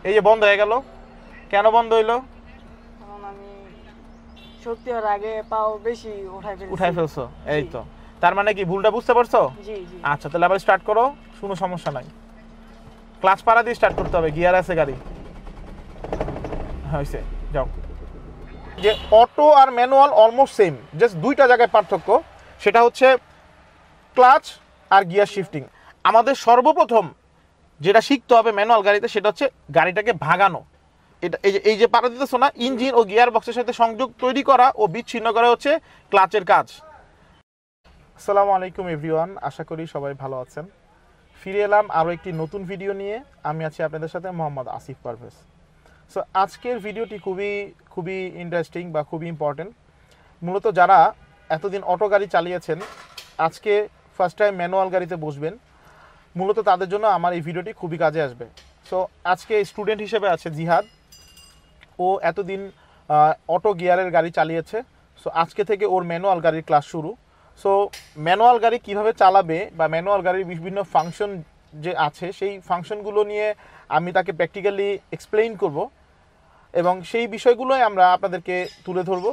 এই যে বন্ধ হয়ে গেল, কেন বন্ধ হইলো? কারণ আমি শক্তি হওয়ার আগে পাও বেশি উঠাই ফেলছো, এই তো। তার মানে কি ভুলটা বুঝতে পারছো? জি জি। আচ্ছা, তাহলে আবার স্টার্ট করো, কোনো সমস্যা নাই। ক্লাচ পাড়া দিয়ে স্টার্ট করতে হবে, গিয়ার আছে গাড়ি। হয়েছে, যাও। যে অটো আর ম্যানুয়াল অলমোস্ট সেম, জাস্ট দুইটা জায়গায় পার্থক্য, সেটা হচ্ছে ক্লাচ আর গিয়ার শিফটিং। আমাদের সর্বপ্রথম যেটা শিখতে হবে ম্যানুয়াল গাড়িতে সেটা হচ্ছে গাড়িটাকে ভাগানো। এটা এই যে পাড়া দিতেছো না, ইঞ্জিন ও গিয়ার বক্সের সাথে সংযোগ তৈরি করা ও বিচ্ছিন্ন করা হচ্ছে ক্লাচের কাজ। আসসালামু আলাইকুম এভরিওয়ান, আশা করি সবাই ভালো আছেন। ফিরে এলাম আরও একটি নতুন ভিডিও নিয়ে। আমি আছি আপনাদের সাথে মোহাম্মদ আসিফ পারভেজ। সো আজকের ভিডিওটি খুবই ইন্টারেস্টিং বা খুবই ইম্পর্টেন্ট। মূলত যারা এতদিন অটো গাড়ি চালিয়েছেন, আজকে ফার্স্ট টাইম ম্যানুয়াল গাড়িতে বসবেন, মূলত তাদের জন্য আমার এই ভিডিওটি খুবই কাজে আসবে। সো আজকে স্টুডেন্ট হিসেবে আছে জিহাদ, ও এতদিন অটো গিয়ারের গাড়ি চালিয়েছে। সো আজকে থেকে ওর ম্যানুয়াল গাড়ির ক্লাস শুরু। সো ম্যানুয়াল গাড়ি কিভাবে চালাবে বা ম্যানুয়াল গাড়ির বিভিন্ন ফাংশন যে আছে সেই ফাংশনগুলো নিয়ে আমি তাকে প্র্যাকটিক্যালি এক্সপ্লেইন করব এবং সেই বিষয়গুলোই আমরা আপনাদেরকে তুলে ধরব।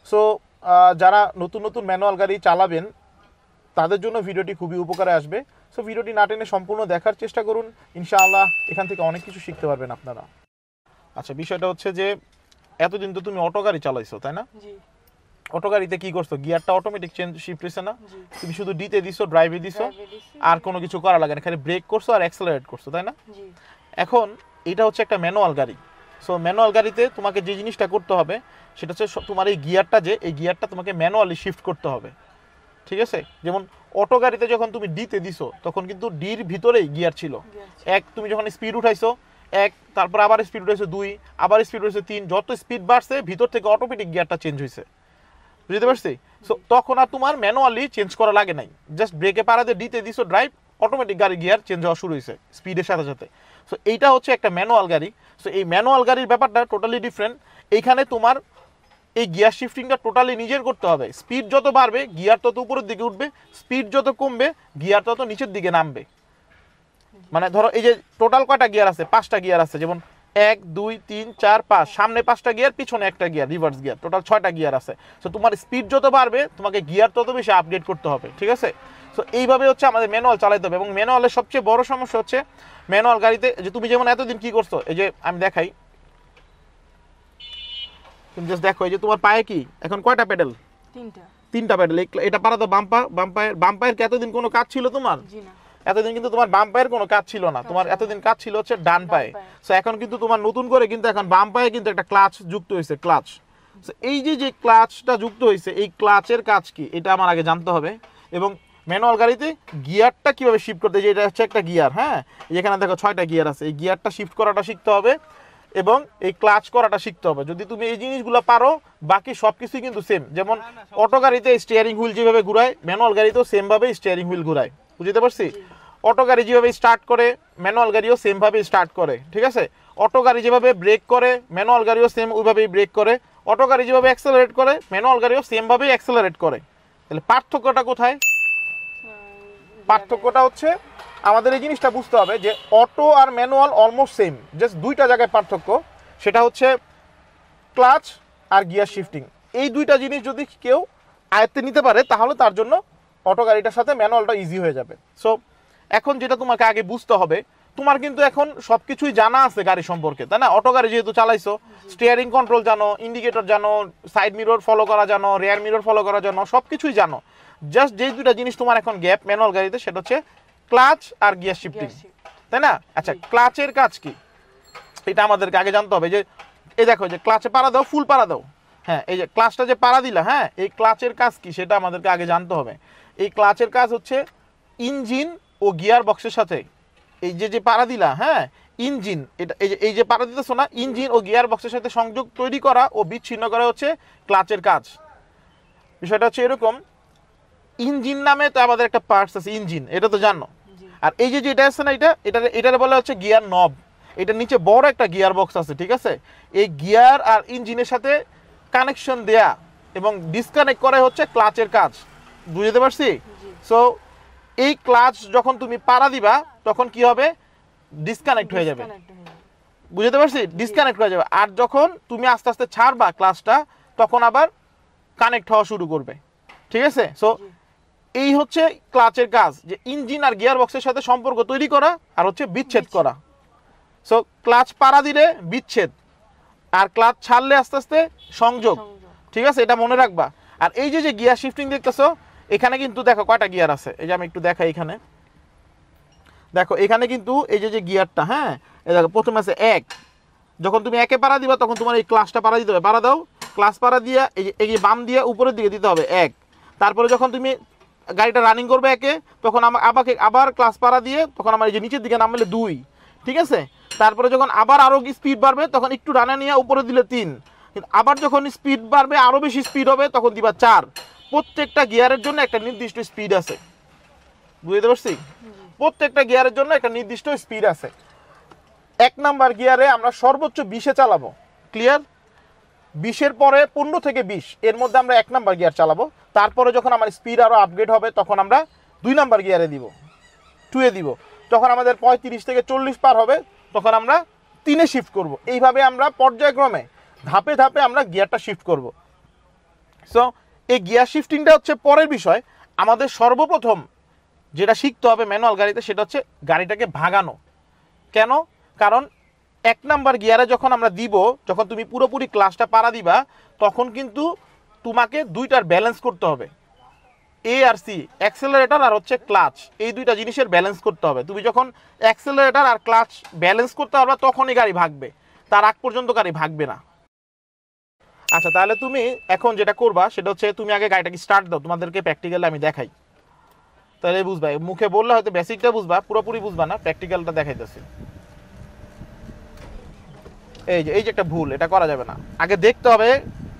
সো যারা নতুন ম্যানুয়াল গাড়ি চালাবেন তাদের জন্য ভিডিওটি খুবই উপকারে আসবে। সো ভিডিওটি না টেনে সম্পূর্ণ দেখার চেষ্টা করুন, ইনশাআল্লাহ এখান থেকে অনেক কিছু শিখতে পারবেন আপনারা। আচ্ছা, বিষয়টা হচ্ছে যে এতদিন তো তুমি অটো গাড়ি চালাইছো, তাই না? জি। অটো গাড়িতে কি করছো, গিয়ারটা অটোমেটিক চেঞ্জ শিফট হইছে না? তুমি শুধু ডিতে দিছো, ড্রাইভে দিছো, আর কোনো কিছু করা লাগে না, খালি ব্রেক করছো আর অ্যাক্সেলারেট করছো, তাই না? জি। এখন এটা হচ্ছে একটা ম্যানুয়াল গাড়ি। সো ম্যানুয়াল গাড়িতে তোমাকে যে জিনিসটা করতে হবে সেটা হচ্ছে তোমার এই গিয়ারটা তোমাকে ম্যানুয়ালি শিফট করতে হবে, ঠিক আছে? যেমন অটো গাড়িতে যখন তুমি ডিতে দিছো তখন কিন্তু ডির ভিতরেই গিয়ার ছিল। এক, তুমি যখন স্পিড উঠাইছো এক, তারপর আবার স্পিড উঠাইছো দুই, আবার স্পিড উঠাইছো তিন, যত স্পিড বাড়ছে ভিতর থেকে অটোমেটিক গিয়ারটা চেঞ্জ হয়েছে, বুঝতে পারছি? সো তখন আর তোমার ম্যানুয়ালি চেঞ্জ করা লাগে নাই, জাস্ট ব্রেকে পাড়া দিয়ে ডিতে দিছো ড্রাইভ, অটোমেটিক গাড়ি গিয়ার চেঞ্জ হওয়া শুরু হয়েছে স্পিডের সাথে সাথে। সো এইটা হচ্ছে একটা ম্যানুয়াল গাড়ি। সো এই ম্যানুয়াল গাড়ির ব্যাপারটা টোটালি ডিফারেন্ট। এইখানে তোমার এই গিয়ার শিফটিংটা টোটালি নিজের করতে হবে। স্পিড যত বাড়বে গিয়ার তত উপরের দিকে উঠবে, স্পিড যত কমবে গিয়ার তত নিচের দিকে নামবে। মানে ধরো এই যে টোটাল কয়টা গিয়ার আছে, 5টা গিয়ার আছে, যেমন 1 2 3 4 5, সামনে 5টা গিয়ার, পিছনে একটা গিয়ার, রিভার্স গিয়ার, টোটাল 6টা গিয়ার আছে। সো তোমার স্পিড যত বাড়বে তোমাকে গিয়ার তত বেশি আপডেট করতে হবে, ঠিক আছে? সো এইভাবে হচ্ছে আমাদের ম্যানুয়াল চালাতে হবে। এবং ম্যানুয়ালের সবচেয়ে বড় সমস্যা হচ্ছে ম্যানুয়াল গাড়িতে যে তুমি যেমন এতদিন কি করছো, এই যে আমি দেখাই, তুমি জাস্ট দেখো, এই যে তোমার পায়ে কি এখন কয়টা পেডেল? তিনটা পেডেল। এটা পারা তো বাম পায়ের কি এতদিন কোনো কাজ ছিল তোমার? জি না। এতদিন কিন্তু তোমার বাম পায়ের কোনো কাজ ছিল না, তোমার এতদিন কাজ ছিল হচ্ছে ডান পায়ে। সো এখন কিন্তু তোমার নতুন করে কিন্তু এখন বাম পায়ে কিন্তু একটা ক্লাচ যুক্ত হয়েছে, ক্লাচ। সো এই যে ক্লাচটা যুক্ত হয়েছে, এই ক্লাচের কাজ কি এটা আমার আগে জানতে হবে। এবং ম্যানুয়াল গাড়িতে গিয়ারটা কিভাবে শিফট করতে, যে এটা হচ্ছে একটা গিয়ার, হ্যাঁ, এখানে দেখো 6টা গিয়ার আছে, এই গিয়ারটা শিফট করাটা শিখতে হবে এবং এই ক্লাচ করাটা শিখতে হবে। যদি তুমি এই জিনিসগুলো পারো বাকি সব কিছুই কিন্তু সেম। যেমন অটো গাড়িতে স্টিয়ারিং হুইল যেভাবে ঘুরায়, ম্যানুয়াল গাড়িতেও সেমভাবে স্টিয়ারিং হুইল ঘুরায়, বুঝতে পারছি? অটো গাড়ি যেভাবে স্টার্ট করে ম্যানুয়াল গাড়িও সেমভাবে স্টার্ট করে, ঠিক আছে? অটো গাড়ি যেভাবে ব্রেক করে ম্যানুয়াল গাড়িও সেম ওইভাবেই ব্রেক করে। অটো গাড়ি যেভাবে অ্যাক্সেলারেট করে ম্যানুয়াল গাড়িও সেমভাবেই অ্যাক্সেলারেট করে। তাহলে পার্থক্যটা কোথায়? পার্থক্যটা হচ্ছে আমাদের এই জিনিসটা বুঝতে হবে যে অটো আর ম্যানুয়াল অলমোস্ট সেম, জাস্ট দুইটা জায়গায় পার্থক্য, সেটা হচ্ছে ক্লাচ আর গিয়ার শিফটিং। এই দুইটা জিনিস যদি কেউ আয়ত্তে নিতে পারে তাহলে তার জন্য অটো গাড়িটার সাথে ম্যানুয়ালটা ইজি হয়ে যাবে। সো এখন যেটা তোমাকে আগে বুঝতে হবে, তোমার কিন্তু এখন সব কিছুই জানা আছে গাড়ি সম্পর্কে, তাই না? অটো গাড়ি যেহেতু চালাইছো, স্টিয়ারিং কন্ট্রোল জানো, ইন্ডিকেটর জানো, সাইড মিরর ফলো করা জানো, রেয়ার মিরর ফলো করা জানো, সব কিছুই জানো। জাস্ট যেই দুইটা জিনিস তোমার এখন গ্যাপ ম্যানুয়াল গাড়িতে, সেটা হচ্ছে ক্লাচ আর গিয়ার শিফটিং, তাই না? আচ্ছা, ক্লাচের কাজ কি এটা আমাদেরকে আগে জানতে হবে। যে এই দেখো, যে ক্লাচে পাড়া দাও, ফুল পাড়া দাও, হ্যাঁ, এই যে ক্লাচটা যে পাড়া দিলা, হ্যাঁ, এই ক্লাচের কাজ কি সেটা আমাদেরকে আগে জানতে হবে। এই ক্লাচের কাজ হচ্ছে ইঞ্জিন ও গিয়ার বক্সের সাথে এই যে পাড়া দিলা, হ্যাঁ, ইঞ্জিন, এটা এই যে পাড়া দিতেছো না, ইঞ্জিন ও গিয়ার বক্সের সাথে সংযোগ তৈরি করা ও বিচ্ছিন্ন করা হচ্ছে ক্লাচের কাজ। বিষয়টা হচ্ছে এরকম, ইঞ্জিন নামে তো আমাদের একটা পার্টস আছে ইঞ্জিন, এটা তো জানো। আর এই যে এটা আছে না, এটারে বলা হচ্ছে গিয়ার নব। এটার নিচে বড় একটা গিয়ার বক্স আছে, ঠিক আছে? এই গিয়ার আর ইঞ্জিনের সাথে কানেকশন দেয়া এবং ডিসকানেক্ট করা হচ্ছে ক্লাচের কাজ, বুঝতে পারছি? সো এই ক্লাচ যখন তুমি পাড়া দিবা তখন কি হবে, ডিসকানেক্ট হয়ে যাবে, বুঝতে পারছি, ডিসকানেক্ট হয়ে যাবে। আর যখন তুমি আস্তে আস্তে ছাড়বা ক্লাসটা, তখন আবার কানেক্ট হওয়া শুরু করবে, ঠিক আছে? সো এই হচ্ছে ক্লাচের কাজ, যে ইঞ্জিন আর গিয়ার বক্সের সাথে সম্পর্ক তৈরি করা আর হচ্ছে বিচ্ছেদ করা। সো ক্লাচ পাড়া দিলে বিচ্ছেদ, আর ক্লাচ ছাড়লে আস্তে আস্তে সংযোগ, ঠিক আছে? এটা মনে রাখবা। আর এই যে যে গিয়ার শিফটিং দেখতেছো, এখানে কিন্তু দেখো কয়টা গিয়ার আছে, এই যে আমি একটু দেখাই এখানে দেখো, এখানে কিন্তু এই যে যে গিয়ারটা, হ্যাঁ এই দেখো প্রথমে আছে 1, যখন তুমি 1-এ পাড়া দিবা তখন তোমার এই ক্লাচটা পাড়া দিতে হবে, পাড়া দাও, ক্লাচ পাড়া দিয়ে এই যে বাম দিয়ে উপরের দিকে দিতে হবে 1। তারপরে যখন তুমি গাড়িটা রানিং করবে 1-এ, তখন আবার ক্লাচ পাড়া দিয়ে তখন আমার এই যে নিচের দিকে নামলে 2, ঠিক আছে? তারপরে যখন আবার আরও স্পিড বাড়বে তখন একটু রানে নিয়ে উপরে দিলে 3, কিন্তু আবার যখন স্পিড বাড়বে আরও বেশি স্পিড হবে তখন দিবা 4। প্রত্যেকটা গিয়ারের জন্য একটা নির্দিষ্ট স্পিড আছে, বুঝতে পারছি? প্রত্যেকটা গিয়ারের জন্য একটা নির্দিষ্ট স্পিড আছে। 1 নাম্বার গিয়ারে আমরা সর্বোচ্চ 20-এ চালাবো, ক্লিয়ার? 20-এর পরে 15 থেকে 20 এর মধ্যে আমরা 1 নাম্বার গিয়ার চালাবো। তারপরে যখন আমার স্পিড আরও আপগ্রেড হবে তখন আমরা 2 নাম্বার গিয়ারে দিব, 2-এ দিব। যখন আমাদের 35 থেকে 40 পার হবে তখন আমরা 3-এ শিফট করব। এইভাবে আমরা পর্যায়ক্রমে ধাপে ধাপে আমরা গিয়ারটা শিফট করব। সো এই গিয়ার শিফটিংটা হচ্ছে পরের বিষয়। আমাদের সর্বপ্রথম যেটা শিখতে হবে ম্যানুয়াল গাড়িতে, সেটা হচ্ছে গাড়িটাকে ভাগানো। কেন? কারণ 1 নাম্বার গিয়ারে যখন আমরা দিব, যখন তুমি পুরোপুরি ক্লাচটা পাড়া দিবা, তখন কিন্তু তোমাকে দুইটার ব্যালেন্স করতে হবে, এ আর সি, অ্যাক্সেলারেটর আর হচ্ছে ক্লাচ, এই দুইটা জিনিসের ব্যালেন্স করতে হবে। তুমি যখন অ্যাক্সেলারেটর আর ক্লাচ ব্যালেন্স করতে পারবা তখনই গাড়ি ভাগবে, তার আগ পর্যন্ত গাড়ি ভাগবে না। আচ্ছা, তাহলে তুমি এখন যেটা করবা সেটা হচ্ছে তুমি আগে গাড়িটাকে স্টার্ট দাও, তোমাদেরকে প্র্যাকটিক্যালি আমি দেখাই, তাহলে বুঝবা। মুখে বললে হয়তো বেসিকটা বুঝবা, পুরোপুরি বুঝবা না, প্র্যাকটিক্যালটা দেখাইতেছি। এই যে একটা ভুল, এটা করা যাবে না। আগে দেখতে হবে,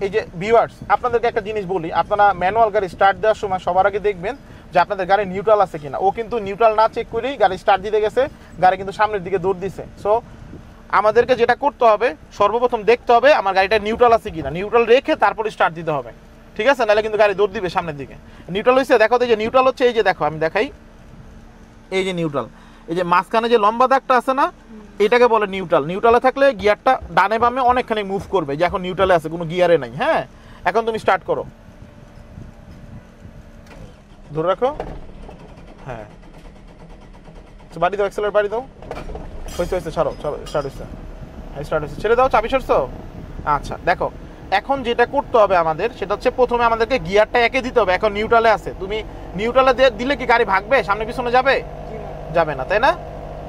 এই যে ভিউয়ার্স আপনাদেরকে একটা জিনিস বলি, আপনারা ম্যানুয়াল গাড়ি স্টার্ট দেওয়ার সময় সবার আগে দেখবেন যে আপনাদের গাড়ি নিউট্রাল আছে কিনা। ও কিন্তু নিউট্রাল না চেক করেই গাড়ি স্টার্ট দিতে গেছে, গাড়ি কিন্তু সামনের দিকে দৌড় দিছে। সো আমাদেরকে যেটা করতে হবে, সর্বপ্রথম দেখতে হবে আমার গাড়িটা নিউট্রাল আছে কিনা, নিউট্রাল রেখে তারপরে স্টার্ট দিতে হবে, ঠিক আছে? নাহলে কিন্তু গাড়ি দৌড় দিবে সামনের দিকে। নিউট্রাল হয়েছে, দেখো তো এই যে নিউট্রাল হচ্ছে, এই যে দেখো আমি দেখাই, এই যে নিউট্রাল, এই যে মাঝখানে যে লম্বা দাগটা আছে না, এটাকে বলে নিউট্রাল। নিউট্রালে থাকলে গিয়ারটা ডানে বামে অনেকখানি মুভ করবে, যে এখন নিউট্রালে আছে, কোনো গিয়ারে নাই। হ্যাঁ, এখন তুমি স্টার্ট করো, ধরে রাখো, হ্যাঁ বাড়ি দাও, এক্সেলারেট বাড়ি দাও, হয়েছে ছাড়ো, স্টার্ট হয়েছে, হ্যাঁ স্টার্ট হয়েছে, ছেড়ে দাও, চাবি সরছো। আচ্ছা দেখো, এখন যেটা করতে হবে আমাদের সেটা হচ্ছে প্রথমে আমাদেরকে গিয়ারটা 1-এ দিতে হবে। এখন নিউট্রালে আছে, তুমি নিউট্রালে দিলে কি গাড়ি ভাগবে, সামনে পিছনে যাবে? যাবে না, তাই না?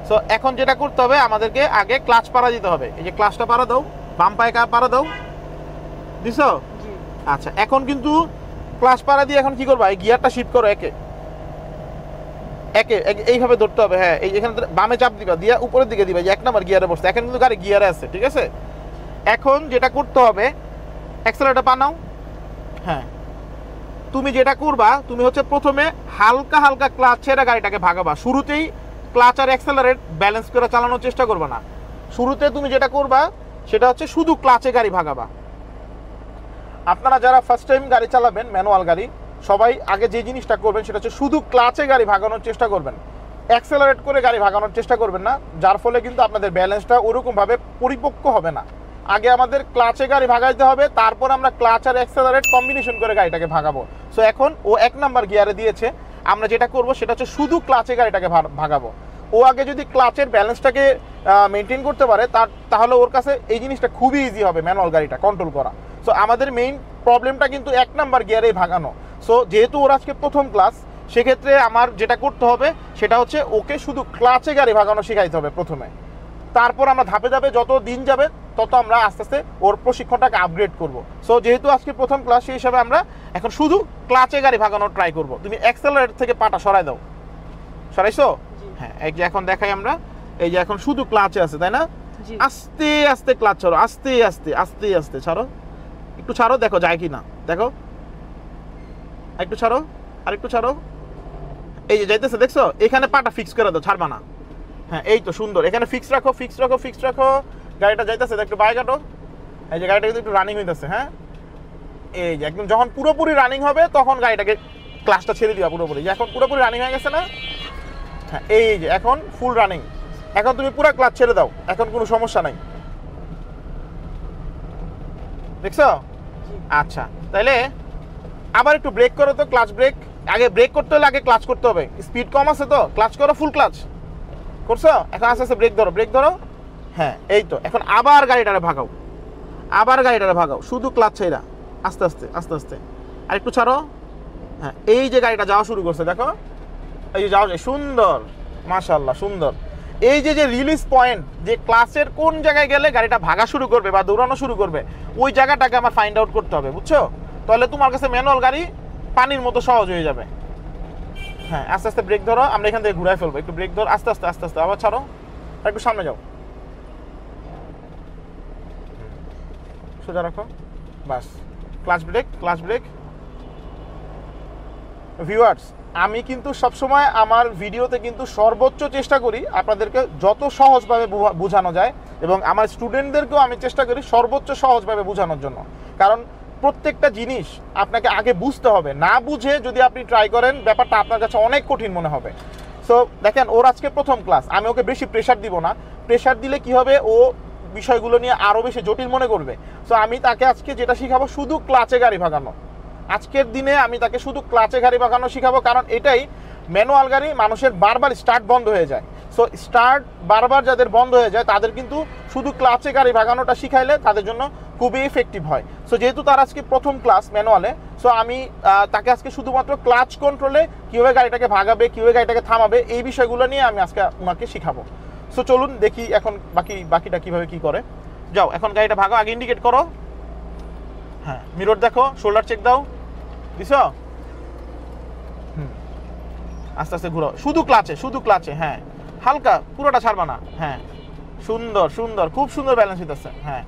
সো এখন যেটা করতে হবে আমাদেরকে আগে ক্লাচ পাড়া দিতে হবে। এই যে ক্লাচটা পাড়া দাও, বাম পায়ে পাড়া দাও, দিছো? আচ্ছা, এখন কিন্তু ক্লাচ পাড়া দিয়ে এখন কি করবা, এই গিয়ারটা শিফট করো, একে এইভাবে ধরতে হবে। হ্যাঁ, এই এখানে বামে চাপ দিবা, দিয়ে উপরের দিকে দিবা, যে 1 নাম্বার গিয়ারে বসছে, এখন কিন্তু গাড়ি গিয়ারে আছে, ঠিক আছে? এখন যেটা করতে হবে, অ্যাক্সেলারেটর পা নাও। হ্যাঁ, তুমি যেটা করবা, তুমি হচ্ছে প্রথমে হালকা হালকা ক্লাচ ছেড়ে গাড়িটাকে ভাগাবা। শুরুতেই ক্লাচ আর অ্যাক্সেলারেট ব্যালেন্স করে চালানোর চেষ্টা করবা না। শুরুতে তুমি যেটা করবা সেটা হচ্ছে শুধু ক্লাচে গাড়ি ভাগাবা। আপনারা যারা ফার্স্ট টাইম গাড়ি চালাবেন ম্যানুয়াল গাড়ি, সবাই আগে যে জিনিসটা করবেন সেটা হচ্ছে শুধু ক্লাচে গাড়ি ভাগানোর চেষ্টা করবেন, অ্যাক্সেলারেট করে গাড়ি ভাগানোর চেষ্টা করবেন না, যার ফলে কিন্তু আপনাদের ব্যালেন্সটা ওরকমভাবে পরিপক্ক হবে না। আগে আমাদের ক্লাচে গাড়ি ভাগাইতে হবে, তারপর আমরা ক্লাচ আর অ্যাক্সেলারেট কম্বিনেশন করে গাড়িটাকে ভাগাবো। সো এখন ও 1 নাম্বার গিয়ারে দিয়েছে, আমরা যেটা করব সেটা হচ্ছে শুধু ক্লাচে গাড়িটাকে ভাগাবো। ও আগে যদি ক্লাচের ব্যালেন্সটাকে মেনটেন করতে পারে, তাহলে ওর কাছে এই জিনিসটা খুবই ইজি হবে ম্যানুয়াল গাড়িটা কন্ট্রোল করা। সো আমাদের মেইন প্রবলেমটা কিন্তু 1 নাম্বার গিয়ারেই ভাগানো। সো যেহেতু ওর আজকে প্রথম ক্লাস, সেক্ষেত্রে আমার যেটা করতে হবে সেটা হচ্ছে ওকে শুধু ক্লাচে গাড়ি ভাগানো শেখাইতে হবে প্রথমে। তারপর আমরা ধাপে ধাপে যত দিন যাবে তত আমরা আস্তে আস্তে ওর প্রশিক্ষণটাকে আপগ্রেড করব। সো যেহেতু আজকে প্রথম ক্লাস, সেই হিসাবে আমরা এখন শুধু ক্লাচে গাড়ি ভাগানোর ট্রাই করব। তুমি অ্যাক্সেলারেটর থেকে পাটা সরাই দাও, সরাইছো? হ্যাঁ, এই যে এখন দেখাই আমরা, এই যে এখন শুধু ক্লাচে আছে, তাই না? আস্তে আস্তে ক্লাচ ছাড়ো, আস্তে আস্তে আস্তে আস্তে ছাড়ো, একটু ছাড়ো, দেখো যায় কি না, দেখো একটু ছাড়ো, আর একটু ছাড়ো, এই যে যাইতেছে, দেখছো? এখানে পাটা ফিক্স করে দাও, ছাড়বা না। হ্যাঁ, এই তো সুন্দর, এখানে ফিক্স রাখো, ফিক্স রাখো, ফিক্স রাখো, গাড়িটা যাইতেছে, একটু বাইরে কাটো, এই যে গাড়িটা কিন্তু একটু রানিং হইতেছে। হ্যাঁ, এই যে একদম যখন পুরোপুরি রানিং হবে তখন গাড়িটাকে ক্লাচটা ছেড়ে দিবা পুরোপুরি। এখন পুরোপুরি রানিং হয়ে গেছে না? হ্যাঁ, এই যে এখন ফুল রানিং, এখন তুমি পুরো ক্লাচ ছেড়ে দাও, এখন কোনো সমস্যা নাই। দেখছো? আচ্ছা, তাহলে আবার একটু ব্রেক করো তো, ক্লাচ ব্রেক। আগে ব্রেক করতে হলে আগে ক্লাচ করতে হবে, স্পিড কম আছে তো, ক্লাচ করো, ফুল ক্লাচ করছো। এখন আস্তে আস্তে ব্রেক ধরো, ব্রেক ধরো। হ্যাঁ, এই তো। এখন আবার গাড়িটারে ভাগাও, আবার গাড়িটারে ভাগাও, শুধু ক্লাচ ছাইরা, আস্তে আস্তে আস্তে আস্তে। আর একটু ছাড়ো। হ্যাঁ, এই যে গাড়িটা যাওয়া শুরু করছে, দেখো, এই যে যাওয়া যায়, সুন্দর, মাশাআল্লাহ, সুন্দর। এই যে যে রিলিজ পয়েন্ট, যে ক্লাসের কোন জায়গায় গেলে গাড়িটা ভাগা শুরু করবে বা দৌড়ানো শুরু করবে, ওই জায়গাটাকে আমার ফাইন্ড আউট করতে হবে, বুঝছো? তাহলে তোমার কাছে ম্যানুয়াল গাড়ি পানির মতো সহজ হয়ে যাবে। হ্যাঁ, আস্তে আস্তে ব্রেক ধরো, আমরা এখান থেকে ঘুরাই ফেলবো, একটু ব্রেক ধরো, আস্তে আস্তে আস্তে আস্তে, আবার ছাড়ো, আর একটু সামনে যাও, সোজা রাখো, বাস। Clutch brake, clutch brake. Viewers, আমি কিন্তু সবসময় আমার ভিডিওতে কিন্তু সর্বোচ্চ চেষ্টা করি আপনাদেরকে যত সহজভাবে বোঝানো যায়, এবং আমার স্টুডেন্টদেরকেও আমি চেষ্টা করি সর্বোচ্চ সহজভাবে বোঝানোর জন্য। কারণ প্রত্যেকটা জিনিস আপনাকে আগে বুঝতে হবে, না বুঝে যদি আপনি ট্রাই করেন ব্যাপারটা আপনার কাছে অনেক কঠিন মনে হবে। সো দেখেন, ওর আজকে প্রথম ক্লাস, আমি ওকে বেশি প্রেশার দিব না। প্রেশার দিলে কি হবে, ও বিষয়গুলো নিয়ে আরও বেশি জটিল মনে করবে। সো আমি তাকে আজকে যেটা শিখাবো, শুধু ক্লাচে গাড়ি ভাগানো। আজকের দিনে আমি তাকে শুধু ক্লাচে গাড়ি ভাগানো শিখাবো, কারণ এটাই ম্যানুয়াল গাড়ি মানুষের বারবার স্টার্ট বন্ধ হয়ে যায়। সো স্টার্ট বারবার যাদের বন্ধ হয়ে যায় তাদের কিন্তু শুধু ক্লাচে গাড়ি ভাগানোটা শিখাইলে তাদের জন্য খুবই ইফেক্টিভ হয়। সো যেহেতু তার আজকে প্রথম ক্লাস ম্যানুয়ালে, সো আমি তাকে আজকে শুধুমাত্র ক্লাচ কন্ট্রোলে কীভাবে গাড়িটাকে ভাগাবে, কীভাবে গাড়িটাকে থামাবে, এই বিষয়গুলো নিয়ে আমি আজকে ওনাকে শিখাবো। সো চলুন দেখি এখন বাকিটা কীভাবে কী করে। যাও, এখন গাড়িটা ভাগো, আগে ইন্ডিকেট করো। হ্যাঁ, মিরর দেখো, শোল্ডার চেক দাও, দিছো? আস্তে আস্তে ঘুরো, শুধু ক্লাচে, শুধু ক্লাচে। হ্যাঁ, হালকা, পুরোটা ছাড়বা না। হ্যাঁ, সুন্দর সুন্দর, খুব সুন্দর ব্যালেন্স হইতেছে। হ্যাঁ,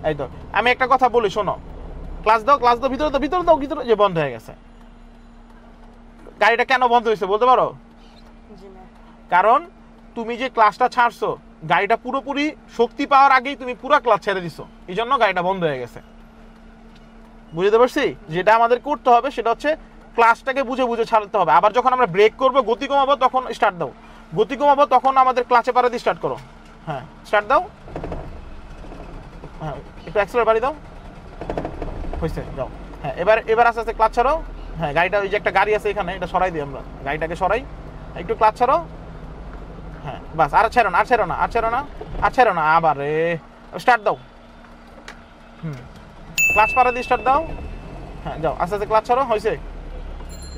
এই তো। আমি একটা কথা বলি, শোনো, ক্লাচ দাও, ক্লাচ দাও, ভিতরে দাও, ভিতরে দাও, ভিতরে, যে বন্ধ হয়ে গেছে। গাড়িটা কেন বন্ধ হয়েছে বলতে পারো? কারণ তুমি যে ক্লাচটা ছাড়ছো, গাড়িটা পুরোপুরি শক্তি পাওয়ার আগেই তুমি পুরো ক্লাচ ছেড়ে দিছো, এই জন্য গাড়িটা বন্ধ হয়ে গেছে। বুঝতে পারছি? যেটা আমাদের করতে হবে সেটা হচ্ছে ক্লাচটাকে বুঝে বুঝে ছাড়তে হবে। আবার যখন আমরা ব্রেক করবো, গতি কমাবো, তখন স্টার্ট দাও, গতি কমাবো, তখন আমাদের ক্লাচে পাড়া দিয়ে স্টার্ট করো। হ্যাঁ, স্টার্ট দাও। হ্যাঁ, একটু অ্যাক্সেলারেটর বাড়ি দাও, হয়েছে, যাও। হ্যাঁ, এবার আস্তে আস্তে ক্লাচ ছাড়ো। হ্যাঁ, গাড়িটা, ওই যে একটা গাড়ি আছে এখানে, এটা সরাই দিই আমরা, গাড়িটাকে সরাই, একটু ক্লাচ ছাড়ো। হ্যাঁ, বাস, আর ছেড়ো না, আর ছেড়ো না, আর ছেড়ো না, আর ছেড়ো না, আবার স্টার্ট দাও। ক্লাচ পাড়া দিয়ে স্টার্ট দাও। হ্যাঁ, যাও, আস্তে আস্তে ক্লাচ ছাড়ো, হয়েছে।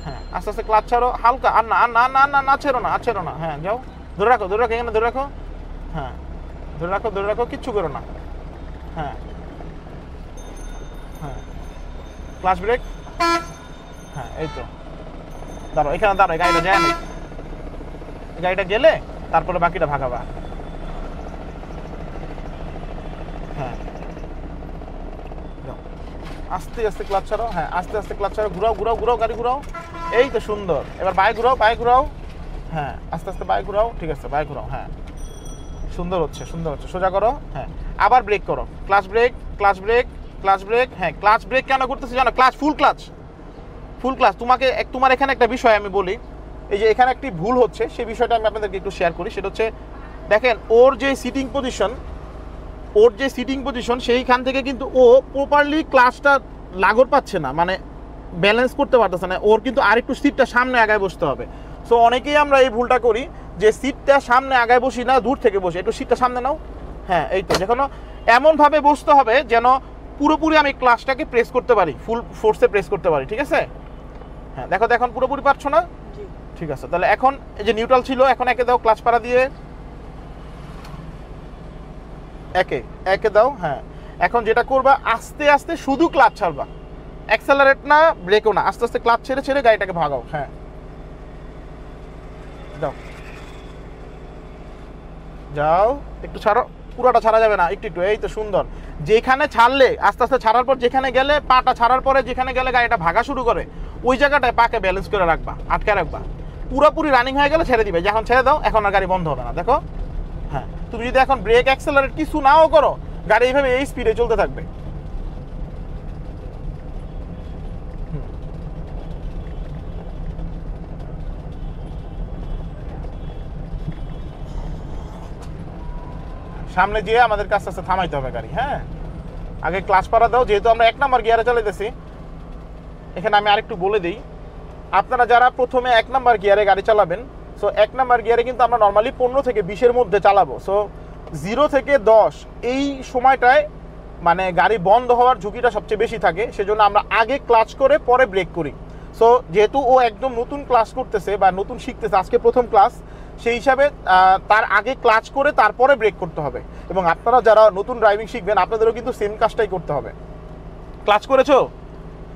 হ্যাঁ, আস্তে আস্তে ক্লাচ ছাড়ো, হালকা, আর না, আর না, না, না, না, ছেড়ো না, আর ছেড়ো না। হ্যাঁ, যাও, ধরে রাখো, ধরে রাখো, এখানে ধরে রাখো। হ্যাঁ, ধরে রাখো, ধরে রাখো, কিচ্ছু করো না। হ্যাঁ, হ্যাঁ, ক্লাচ ব্রেক। হ্যাঁ, এই তো, দাঁড়ো, এখানে দাঁড়ো, গাড়িটা যায় না, গাড়িটা গেলে তারপরে বাকিটা ভাগাবা। হ্যাঁ, আস্তে আস্তে ক্লাচ ছাড়ো। হ্যাঁ, আস্তে আস্তে ক্লাচ ছাড়ো, ঘুরাও, ঘুরাও, ঘুরাও, গাড়ি ঘুরাও, এই তো, সুন্দর। এবার বাই ঘুরাও, বাই ঘুরাও। হ্যাঁ, আস্তে আস্তে বাই ঘুরাও, ঠিক আছে, বাই ঘুরাও। হ্যাঁ, সুন্দর হচ্ছে, সুন্দর হচ্ছে, সোজা করো। হ্যাঁ, আবার ব্রেক করো, clutch brake, clutch brake, clutch brake. হ্যাঁ, ক্লাচ ব্রেক কেন করতেছি জানো? Clutch, full clutch, full clutch. তোমার এখানে একটা বিষয় আমি বলি, এই যে এখানে একটি ভুল হচ্ছে, সেই বিষয়টা আমি আপনাদেরকে একটু শেয়ার করি। সেটা হচ্ছে, দেখেন, ওর যে সিটিং পজিশন, সেইখান থেকে কিন্তু ও প্রপারলি ক্লাচটা লাগর পাচ্ছে না, মানে ব্যালেন্স করতে পারতেছে না। ওর কিন্তু আরেকটু সিটটা সামনে আগায় বসতে হবে। সো অনেকেই আমরা এই ভুলটা করি, যে সিটটা সামনে আগায় বসি না, দূর থেকে বসি। একটু সিটটা সামনে নাও। হ্যাঁ, এই তো, যেন এমনভাবে বসতে হবে যেন পুরোপুরি আমি ক্লাচটাকে প্রেস করতে পারি, ফুল ফোর্সে প্রেস করতে পারি, ঠিক আছে? হ্যাঁ, দেখো তো, এখন পুরোপুরি পারছো না? ঠিক আছে, তাহলে এখন এই যে নিউট্রাল ছিল, এখন একে দাও, ক্লাচ পাড়া দিয়ে একে দাও। হ্যাঁ, এখন যেটা করবা, আস্তে আস্তে শুধু ক্লাচ ছাড়বা, অ্যাক্সেলারেট না, ব্রেকও না, আস্তে আস্তে ক্লাচ ছেড়ে ছেড়ে গাড়িটাকে ভাগাও। হ্যাঁ, যাও, যাও, একটু ছাড়ো, পুরোটা ছাড়া যাবে না, একটু একটু, এই তো, সুন্দর। যেখানে ছাড়লে, আস্তে আস্তে ছাড়ার পর যেখানে গেলে, পাটা ছাড়ার পরে যেখানে গেলে গাড়িটা ভাগা শুরু করে, ওই জায়গাটায় পাকে ব্যালেন্স করে রাখবা, আটকে রাখবা। পুরোপুরি রানিং হয়ে গেলে ছেড়ে দিবে, যখন ছেড়ে দাও, এখন আর গাড়ি বন্ধ হবে না। দেখো, হ্যাঁ, তুমি যদি এখন ব্রেক, অ্যাক্সেলারেট কিছু নাও করো, গাড়ি এইভাবে এই স্পিডে চলতে থাকবে। সামনে যেয়ে আমাদেরকে আস্তে আস্তে থামাইতে হবে গাড়ি। হ্যাঁ, আগে ক্লাচ পাড়া দাও। যেহেতু আমরা 1 নাম্বার গিয়ারে চালাইতেছি, এখানে আমি আরেকটু বলে দিই, আপনারা যারা প্রথমে 1 নাম্বার গিয়ারে গাড়ি চালাবেন, সো 1 নাম্বার গিয়ারে কিন্তু আমরা নর্মালি 15 থেকে 20-এর মধ্যে চালাবো। সো 0 থেকে 10 এই সময়টায় মানে গাড়ি বন্ধ হওয়ার ঝুঁকিটা সবচেয়ে বেশি থাকে, সেজন্য আমরা আগে ক্লাচ করে পরে ব্রেক করি। সো যেহেতু ও একদম নতুন ক্লাস করতেছে বা নতুন শিখতেছে, আজকে প্রথম ক্লাস, সেই হিসাবে তার আগে ক্লাচ করে তারপরে ব্রেক করতে হবে। এবং আপনারা যারা নতুন ড্রাইভিং শিখবেন আপনাদেরও কিন্তু সেম কাজটাই করতে হবে। ক্লাচ করেছো?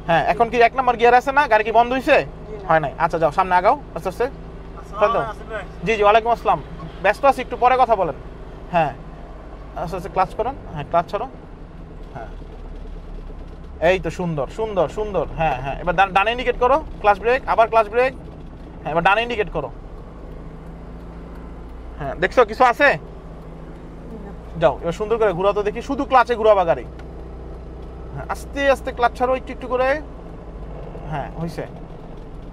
হ্যাঁ। এখন কি 1 নাম্বার গিয়ার আছে না? গাড়ি কি বন্ধ হয়েছে? হয় নাই। আচ্ছা যাও, সামনে আগাও আস্তে আস্তে। জি জি, ওয়ালাইকুম আসসালাম। ব্যস্ত আছি, একটু পরে কথা বলেন। হ্যাঁ আস্তে আস্তে ক্লাচ করেন। হ্যাঁ ক্লাচ ছাড়ো। হ্যাঁ এই তো, সুন্দর সুন্দর সুন্দর। হ্যাঁ হ্যাঁ, এবার ডানে ইন্ডিকেট করো, ক্লাচ ব্রেক, আবার ক্লাচ ব্রেক। হ্যাঁ এবার ডানে ইন্ডিকেট করো। হ্যাঁ দেখছো কিছু আছে? যাও এবার সুন্দর করে ঘুরাও তো দেখি, শুধু ক্লাচে ঘুরাবা গাড়ি। হ্যাঁ আস্তে আস্তে ক্লাচ ছাড়ো একটু একটু করে। হ্যাঁ হয়েছে।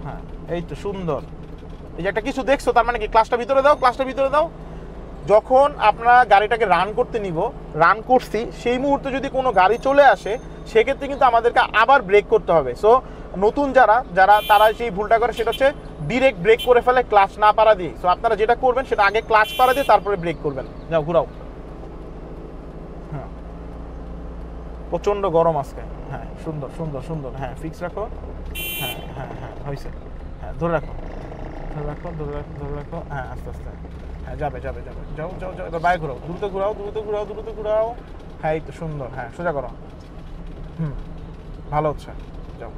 হ্যাঁ এই তো সুন্দর। এই যে একটা কিছু দেখছো, তার মানে কি ক্লাচটা ভিতরে দাও, ক্লাচটা ভিতরে দাও। যখন আপনারা গাড়িটাকে রান করতে নিব, রান করছি সেই মুহূর্তে যদি কোনো গাড়ি চলে আসে, সেক্ষেত্রে কিন্তু আমাদেরকে আবার ব্রেক করতে হবে। সো নতুন যারা তারা সেই ভুলটা করে, সেটা হচ্ছে ডিরেক্ট ব্রেক করে ফেলে ক্লাচ না পাড়া দিয়ে। সো আপনারা যেটা করবেন সেটা আগে ক্লাচ পাড়া দিয়ে তারপরে ব্রেক করবেন। যাও ঘুরাও। হ্যাঁ প্রচণ্ড গরম আজকে। হ্যাঁ সুন্দর সুন্দর সুন্দর। হ্যাঁ ফিক্স রাখো। হ্যাঁ হ্যাঁ হ্যাঁ হয়েছে। হ্যাঁ ধরে রাখো, ধরে রাখো, ধরে রাখো, ধরে রাখো। হ্যাঁ আস্তে আস্তে। হ্যাঁ যাবে যাবে যাবে, যাও যাও যাও। এবার বাইরে ঘুরাও, দ্রুত ঘুরাও, দ্রুত ঘুরাও, দ্রুত ঘুরাও। হ্যাঁ এই তো সুন্দর। হ্যাঁ সোজা করো। ভালো হচ্ছে। যাও।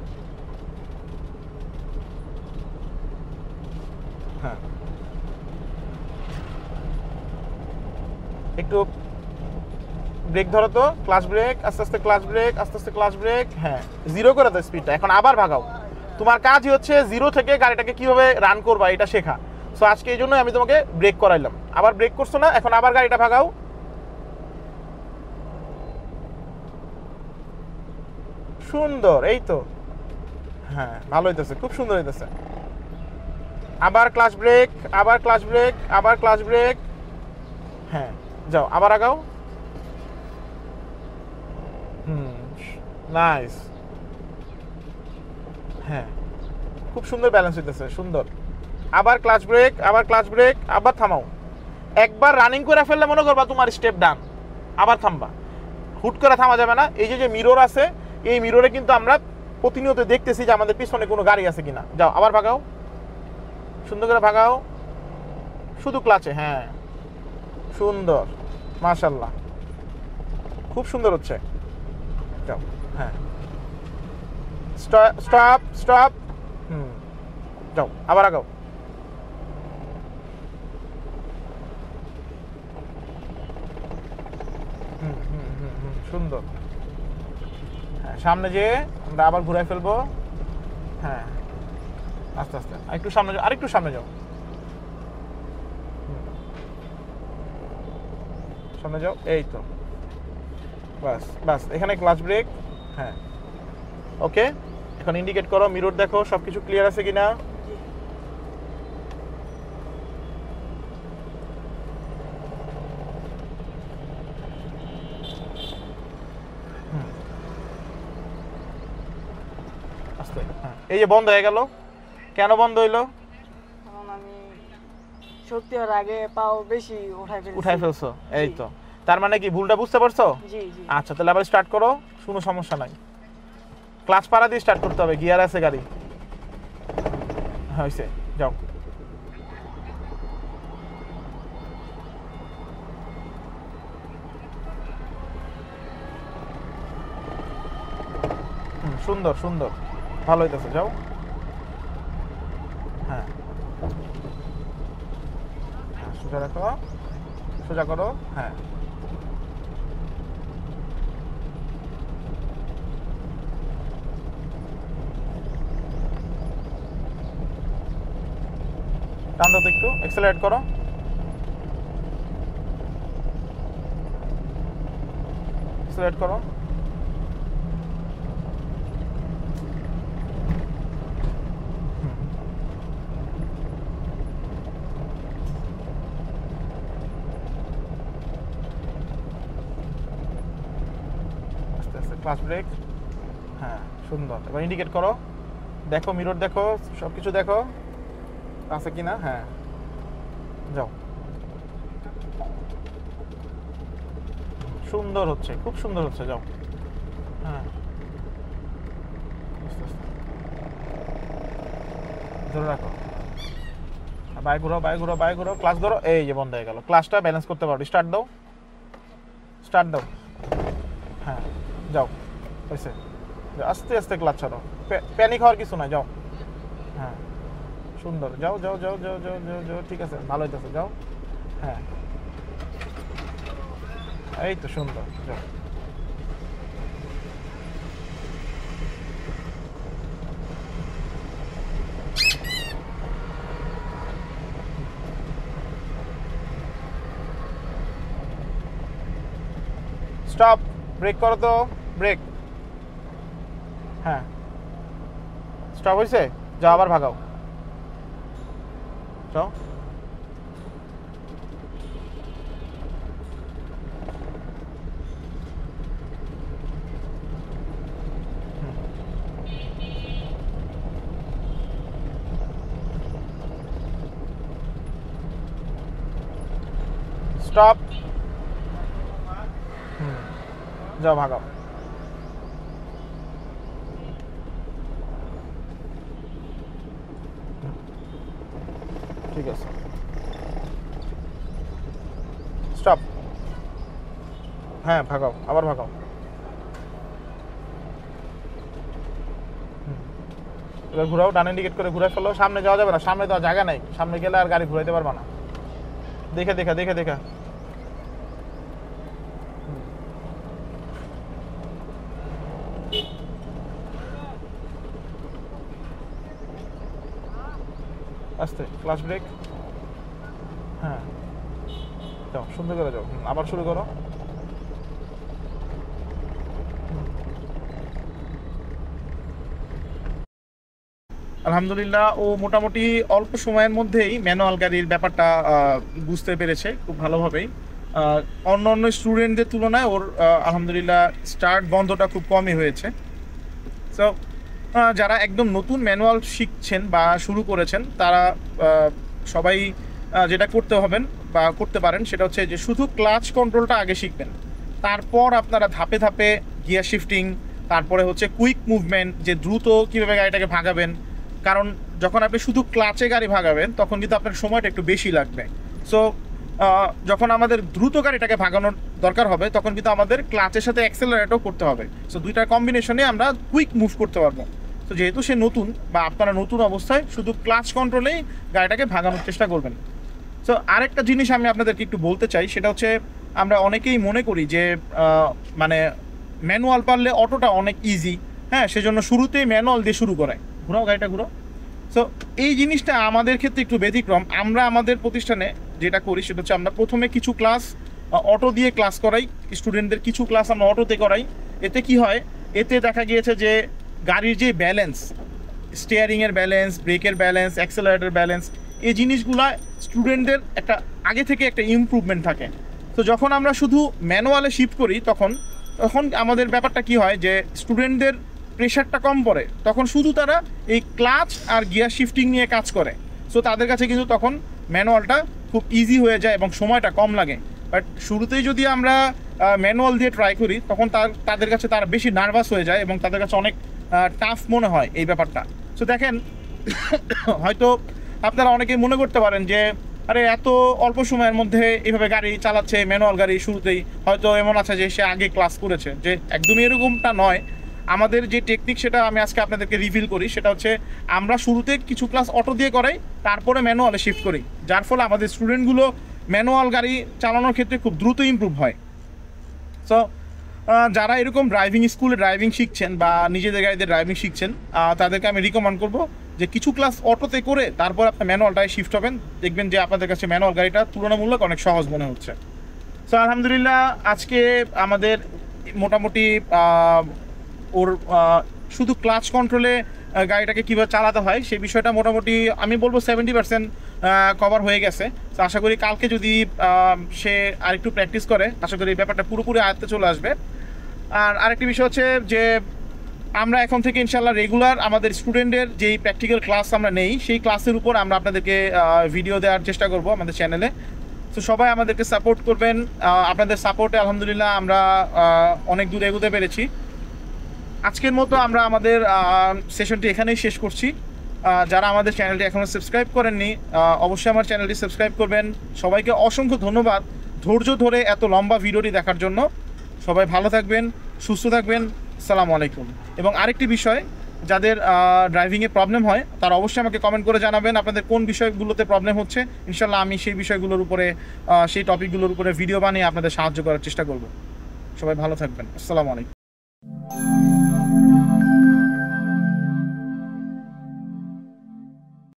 হ্যাঁ একটু ব্রেক ধরো তো, ক্লাচ ব্রেক, আস্তে আস্তে ক্লাচ ব্রেক, আস্তে আস্তে ক্লাচ ব্রেক। হ্যাঁ 0 করে দাও স্পিডটা। এখন আবার ভাগাও। তোমার কাজই হচ্ছে 0 থেকে গাড়িটাকে কিভাবে রান করবা এটা শেখা। সো আজকে এই জন্যই আমি তোমাকে ব্রেক করাইলাম। আবার ব্রেক করছো না, এখন আবার গাড়িটা ভাগাও। সুন্দর, এই তো। হ্যাঁ ভালো হইতেছে, খুব সুন্দর হইতেছে। আবার ক্লাচ ব্রেক, আবার ক্লাচ ব্রেক, আবার ক্লাচ ব্রেক। হ্যাঁ যাও আবার আগাও। নাইস। হ্যাঁ খুব সুন্দর ব্যালেন্স হইতেছে, সুন্দর। আবার ক্লাচ ব্রেক, আবার ক্লাচ ব্রেক, আবার থামাও। একবার রানিং করে ফেললে মনে করবা তোমার স্টেপ ডান, আবার থামবা। হুট করে থামা যাবে না। এই যে মিরর আছে, এই মিররে কিন্তু আমরা প্রতিনিয়ত দেখতেছি যে আমাদের পিছনে কোনো গাড়ি আছে কিনা। যাও আবার ভাগাও, সুন্দর করে ভাগাও, শুধু ক্লাচে। হ্যাঁ সুন্দর, মাশাআল্লাহ, খুব সুন্দর হচ্ছে। যাও। হ্যাঁ স্টপ স্টপ। যাও আবার আগাও। সুন্দর। হ্যাঁ সামনে যেয়ে আমরা আবার ঘুরাই ফেলবো। হ্যাঁ আস্তে আস্তে আরেকটু সামনে যাও, আরেকটু সামনে যাও, সামনে যাও। এই তো বাস বাস, এখানে ক্লাচ ব্রেক। হ্যাঁ ওকে, এখন ইন্ডিকেট করো, মিরর দেখো সবকিছু ক্লিয়ার আছে কিনা। আস্তে। হ্যাঁ এই যে বন্ধ হয়ে গেল, কেন বন্ধ হইলো? কারণ আমি শক্তি হওয়ার আগে পাও বেশি উঠাই ফেলছো। এই তো, তার মানে কি ভুলটা বুঝতে পারছো? জি জি। আচ্ছা তাহলে আবার স্টার্ট করো, কোনো সমস্যা নাই। ক্লাচ পাড়া দিয়ে স্টার্ট করতে হবে, গিয়ার আছে গাড়ি। হয়েছে, যাও। সুন্দর সুন্দর, ভালো হইতেছে। যাও। হ্যাঁ সোজা রাখো, সোজা করো। হ্যাঁ টান দাও তো, একটু এক্সেলারেট করো। এক্সেলারেট করো। ক্লাচ ব্রেক, হ্যাঁ সুন্দর। এবার ইন্ডিকেট করো, দেখো মিরর দেখো, সব কিছু দেখো আছে কি না। হ্যাঁ যাও, সুন্দর হচ্ছে, খুব সুন্দর হচ্ছে, যাও। হ্যাঁ ধরে রাখো, বাই ঘুরো বাই ঘুরো বাই ঘুরো, ক্লাস ধরো, এই যে বন্ধ হয়ে গেল। ক্লাসটা ব্যালেন্স করতে পারো, স্টার্ট দাও, স্টার্ট দাও। হ্যাঁ যাও, হয়েছে। আস্তে আস্তে ক্লাচ ছাড়ো, প্যানিক হওয়ার কিছু নাই, যাও। হ্যাঁ সুন্দর, যাও যাও যাও যাও যাও যাও যাও, ঠিক আছে, ভালো হইতেছে, যাও। হ্যাঁ এই তো সুন্দর, যাও। স্টপ, ব্রেক করো তো, ব্রেক। হ্যাঁ স্টপ হয়েছে, যাও আবার ভাগাও, যাও। স্টপ, যাও ভাগাও। ঠিক আছে, স্টপ। হ্যাঁ ভাগাও, আবার ভাগাও। এবার ঘুরাও, ডান ইন্ডিকেট করে ঘুরে ফেলো। সামনে যাওয়া যাবে না, সামনে তো জায়গা নাই, সামনে গেলে আর গাড়ি ঘুরাইতে পারবা না। দেখে দেখা দেখে দেখা, আস্তে, ক্লাচ ব্রেক। হ্যাঁ যাও, সুন্দর করে যাও, আবার শুরু করো। আলহামদুলিল্লাহ, ও মোটামুটি অল্প সময়ের মধ্যেই ম্যানুয়াল গাড়ির ব্যাপারটা বুঝতে পেরেছে খুব ভালোভাবেই। অন্য অন্য স্টুডেন্টদের তুলনায় ওর আলহামদুলিল্লাহ স্টার্ট বন্ধটা খুব কমই হয়েছে। সো যারা একদম নতুন ম্যানুয়াল শিখছেন বা শুরু করেছেন, তারা সবাই যেটা করতে হবেন বা করতে পারেন সেটা হচ্ছে যে শুধু ক্লাচ কন্ট্রোলটা আগে শিখবেন, তারপর আপনারা ধাপে ধাপে গিয়ার শিফটিং, তারপরে হচ্ছে কুইক মুভমেন্ট, যে দ্রুত কীভাবে গাড়িটাকে ভাগাবেন। কারণ যখন আপনি শুধু ক্লাচে গাড়ি ভাগাবেন তখন কিন্তু আপনার সময়টা একটু বেশি লাগবে। সো যখন আমাদের দ্রুত গাড়িটাকে ভাগানোর দরকার হবে তখন কিন্তু আমাদের ক্লাচের সাথে অ্যাক্সেলারেটও করতে হবে। সো দুইটার কম্বিনেশনে আমরা কুইক মুভ করতে পারবো। তো যেহেতু সে নতুন বা আপনারা নতুন অবস্থায় শুধু ক্লাচ কন্ট্রোলেই গাড়িটাকে ভাগানোর চেষ্টা করবেন। সো আরেকটা জিনিস আমি আপনাদেরকে একটু বলতে চাই, সেটা হচ্ছে আমরা অনেকেই মনে করি যে মানে ম্যানুয়াল পারলে অটোটা অনেক ইজি, হ্যাঁ সেজন্য শুরুতেই ম্যানুয়াল দিয়ে শুরু করে, ঘুরাও গাড়িটা ঘুরাও। সো এই জিনিসটা আমাদের ক্ষেত্রে একটু ব্যতিক্রম। আমরা আমাদের প্রতিষ্ঠানে যেটা করি সেটা হচ্ছে আমরা প্রথমে কিছু ক্লাস অটো দিয়ে ক্লাস করাই, স্টুডেন্টদের কিছু ক্লাস আমরা অটোতে করাই। এতে কি হয়, এতে দেখা গিয়েছে যে গাড়ির যে ব্যালেন্স, স্টিয়ারিংয়ের ব্যালেন্স, ব্রেকের ব্যালেন্স, অ্যাক্সেলারেটর ব্যালেন্স, এই জিনিসগুলা স্টুডেন্টদের একটা আগে থেকে একটা ইমপ্রুভমেন্ট থাকে। তো যখন আমরা শুধু ম্যানুয়ালে শিফট করি তখন আমাদের ব্যাপারটা কি হয় যে স্টুডেন্টদের প্রেশারটা কম পড়ে, তখন শুধু তারা এই ক্লাচ আর গিয়ার শিফটিং নিয়ে কাজ করে। সো তাদের কাছে কিন্তু তখন ম্যানুয়ালটা খুব ইজি হয়ে যায় এবং সময়টা কম লাগে। বাট শুরুতেই যদি আমরা ম্যানুয়াল দিয়ে ট্রাই করি তখন তাদের কাছে তারা বেশি নার্ভাস হয়ে যায় এবং তাদের কাছে অনেক টাফ মনে হয় এই ব্যাপারটা। সো দেখেন, হয়তো আপনারা অনেকেই মনে করতে পারেন যে আরে এত অল্প সময়ের মধ্যে এইভাবে গাড়ি চালাচ্ছে ম্যানুয়াল গাড়ি, শুরুতেই হয়তো এমন আছে যে সে আগে ক্লাস করেছে। যে একদমই এরকমটা নয়। আমাদের যে টেকনিক সেটা আমি আজকে আপনাদেরকে রিভিল করি, সেটা হচ্ছে আমরা শুরুতে কিছু ক্লাস অটো দিয়ে করাই, তারপরে ম্যানুয়ালে শিফট করি, যার ফলে আমাদের স্টুডেন্টগুলো ম্যানুয়াল গাড়ি চালানোর ক্ষেত্রে খুব দ্রুত ইমপ্রুভ হয়। সো যারা এরকম ড্রাইভিং স্কুলে ড্রাইভিং শিখছেন বা নিজেদের গাড়িতে ড্রাইভিং শিখছেন, তাদেরকে আমি রিকমেন্ড করবো যে কিছু ক্লাস অটোতে করে তারপর আপনার ম্যানুয়ালটায় শিফট হবেন, দেখবেন যে আপনাদের কাছে ম্যানুয়াল গাড়িটা তুলনামূলক অনেক সহজ মনে হচ্ছে। সো আলহামদুলিল্লাহ, আজকে আমাদের মোটামুটি ওর শুধু ক্লাচ কন্ট্রোলে গাড়িটাকে কীভাবে চালাতে হয় সেই বিষয়টা মোটামুটি আমি বলবো 70% কভার হয়ে গেছে। তো আশা করি কালকে যদি সে আরেকটু প্র্যাকটিস করে, আশা করি এই ব্যাপারটা পুরোপুরি আয়ত্তে চলে আসবে। আর আরেকটি বিষয় হচ্ছে যে আমরা এখন থেকে ইনশাল্লাহ রেগুলার আমাদের স্টুডেন্টের যেই প্র্যাকটিক্যাল ক্লাস আমরা নেই সেই ক্লাসের উপর আমরা আপনাদেরকে ভিডিও দেওয়ার চেষ্টা করব আমাদের চ্যানেলে। তো সবাই আমাদেরকে সাপোর্ট করবেন, আপনাদের সাপোর্টে আলহামদুলিল্লাহ আমরা অনেক দূর এগোতে পেরেছি। আজকের মতো আমরা আমাদের সেশনটি এখানেই শেষ করছি। যারা আমাদের চ্যানেলটি এখনও সাবস্ক্রাইব করেননি অবশ্যই আমার চ্যানেলটি সাবস্ক্রাইব করবেন। সবাইকে অসংখ্য ধন্যবাদ ধৈর্য ধরে এত লম্বা ভিডিওটি দেখার জন্য। সবাই ভালো থাকবেন, সুস্থ থাকবেন। আসসালামু আলাইকুম। এবং আরেকটি বিষয়, যাদের ড্রাইভিংয়ে প্রবলেম হয় তারা অবশ্যই আমাকে কমেন্ট করে জানাবেন আপনাদের কোন বিষয়গুলোতে প্রবলেম হচ্ছে। ইনশাল্লাহ আমি সেই বিষয়গুলোর উপরে সেই টপিকগুলোর উপরে ভিডিও বানিয়ে আপনাদের সাহায্য করার চেষ্টা করব। সবাই ভালো থাকবেন। আসসালামু আলাইকুম।